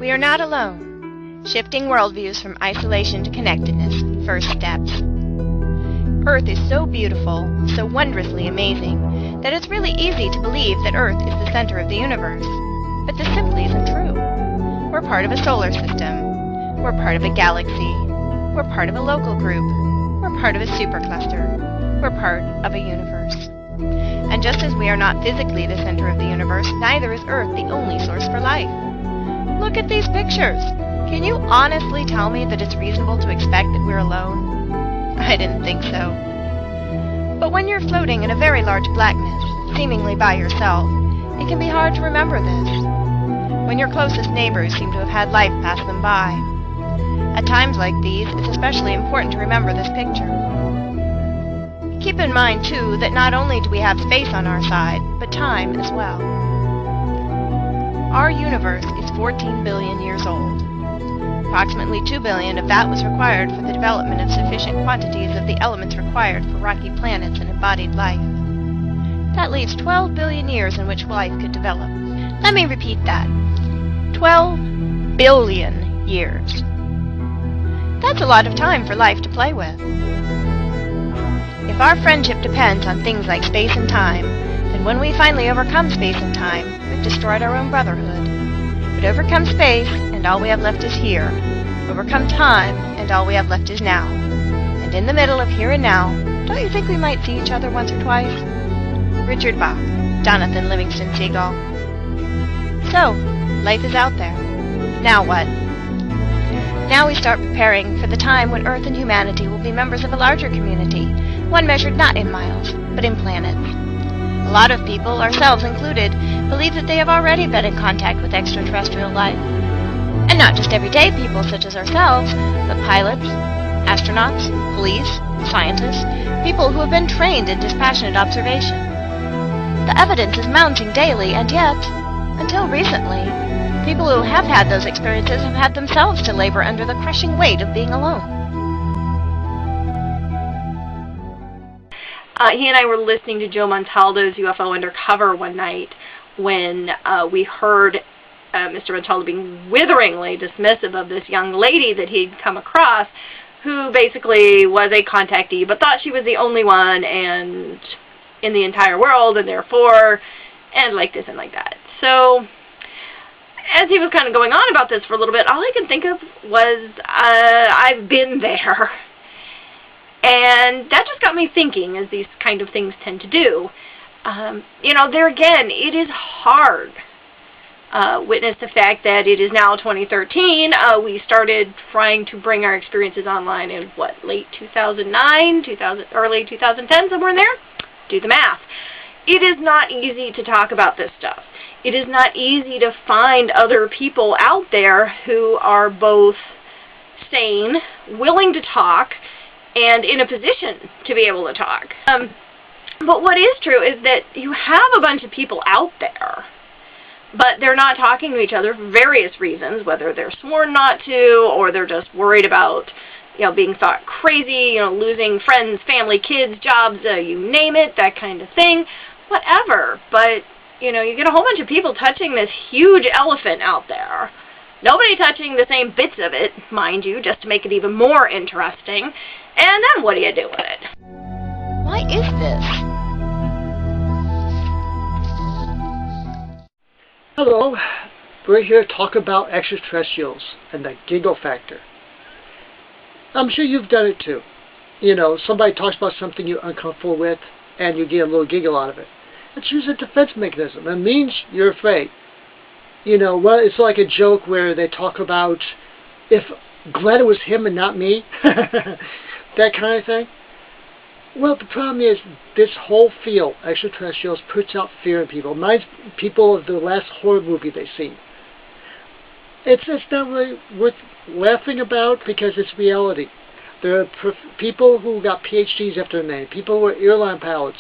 We are not alone. Shifting worldviews from isolation to connectedness. First steps. Earth is so beautiful, so wondrously amazing, that it's really easy to believe that Earth is the center of the universe. But this simply isn't true. We're part of a solar system. We're part of a galaxy. We're part of a local group. We're part of a supercluster. We're part of a universe. And just as we are not physically the center of the universe, neither is Earth the only source for life. Look at these pictures. Can you honestly tell me that it's reasonable to expect that we're alone? I didn't think so. But when you're floating in a very large blackness, seemingly by yourself, it can be hard to remember this. When your closest neighbors seem to have had life pass them by. At times like these, it's especially important to remember this picture. Keep in mind, too, that not only do we have space on our side, but time as well. Our universe is 14 billion years old. Approximately 2 billion of that was required for the development of sufficient quantities of the elements required for rocky planets and embodied life. That leaves 12 billion years in which life could develop. Let me repeat that. 12 billion years. That's a lot of time for life to play with. If our friendship depends on things like space and time, then when we finally overcome space and time, we've destroyed our own brotherhood. But overcome space, and all we have left is here. Overcome time, and all we have left is now. And in the middle of here and now, don't you think we might see each other once or twice? Richard Bach, Jonathan Livingston Seagull. So, life is out there. Now what? Now we start preparing for the time when Earth and humanity will be members of a larger community, one measured not in miles, but in planets. A lot of people, ourselves included, believe that they have already been in contact with extraterrestrial life. And not just everyday people such as ourselves, but pilots, astronauts, police, scientists, people who have been trained in dispassionate observation. The evidence is mounting daily, and yet, until recently, people who have had those experiences have had themselves to labor under the crushing weight of being alone. He and I were listening to Joe Montaldo's UFO Undercover one night when we heard Mr. Montaldo being witheringly dismissive of this young lady that he'd come across who basically was a contactee but thought she was the only one and in the entire world and therefore and like this and like that. So as he was kind of going on about this for a little bit, all I could think of was I've been there. And that just got me thinking, as these kind of things tend to do. There again, it is hard. Witness the fact that it is now 2013. We started trying to bring our experiences online in, late 2009, early 2010, somewhere in there? Do the math. It is not easy to talk about this stuff. It is not easy to find other people out there who are both sane, willing to talk, and in a position to be able to talk. But what is true is that you have a bunch of people out there, but they're not talking to each other for various reasons, whether they're sworn not to, or they're just worried about, being thought crazy, losing friends, family, kids, jobs, you name it, that kind of thing, whatever. But, you get a whole bunch of people touching this huge elephant out there. Nobody touching the same bits of it, mind you, just to make it even more interesting. And then what do you do with it? Why is this? Hello, we're here to talk about extraterrestrials and the giggle factor. I'm sure you've done it too. Somebody talks about something you're uncomfortable with and you get a little giggle out of it. It's usually a defense mechanism. It means you're afraid. It's like a joke where they talk about if Greta was him and not me, that kind of thing. Well, the problem is this whole field, extraterrestrials, puts out fear in people. Reminds people of the last horror movie they've seen. It's not really worth laughing about because it's reality. There are people who got PhDs after their name, people who are airline pilots,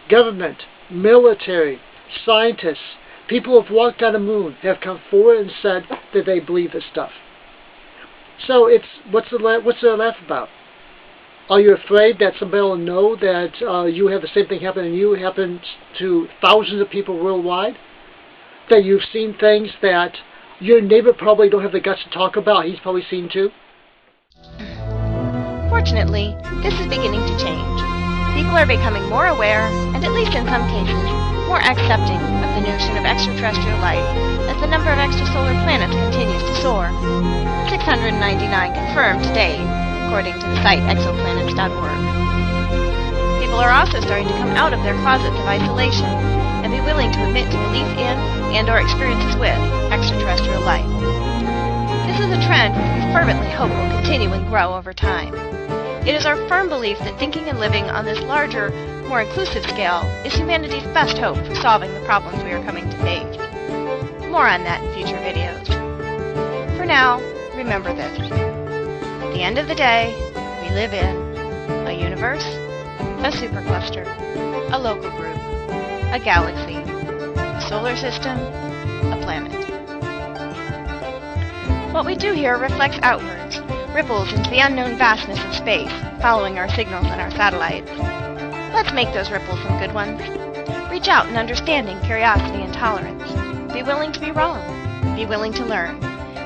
government, military, scientists, people who have walked on the moon have come forward and said that they believe this stuff. So what's there to laugh about? Are you afraid that somebody will know that you have the same thing happen to you happens to thousands of people worldwide? That you've seen things that your neighbor probably don't have the guts to talk about, he's probably seen too? Fortunately, this is beginning to change. People are becoming more aware, and at least in some cases, more accepting of the notion of extraterrestrial life as the number of extrasolar planets continues to soar. 699 confirmed to date, according to the site exoplanets.org. People are also starting to come out of their closets of isolation and be willing to admit to belief in and/or experiences with extraterrestrial life. This is a trend which we fervently hope will continue and grow over time. It is our firm belief that thinking and living on this larger, more inclusive scale is humanity's best hope for solving the problems we are coming to face. More on that in future videos. For now, remember this. At the end of the day, we live in a universe, a supercluster, a local group, a galaxy, a solar system, a planet. What we do here reflects outwards, ripples into the unknown vastness of space, following our signals and our satellites. Let's make those ripples some good ones. Reach out in understanding, curiosity, and tolerance. Be willing to be wrong. Be willing to learn.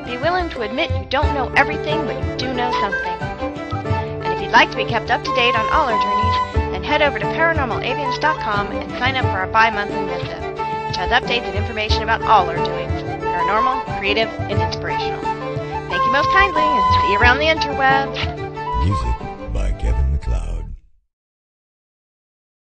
Be willing to admit you don't know everything, but you do know something. And if you'd like to be kept up to date on all our journeys, then head over to ParanormalAvians.com and sign up for our bi-monthly missive, which has updates and information about all our doings, paranormal, creative, and inspirational. Thank you most kindly, and see you around the interwebs. Music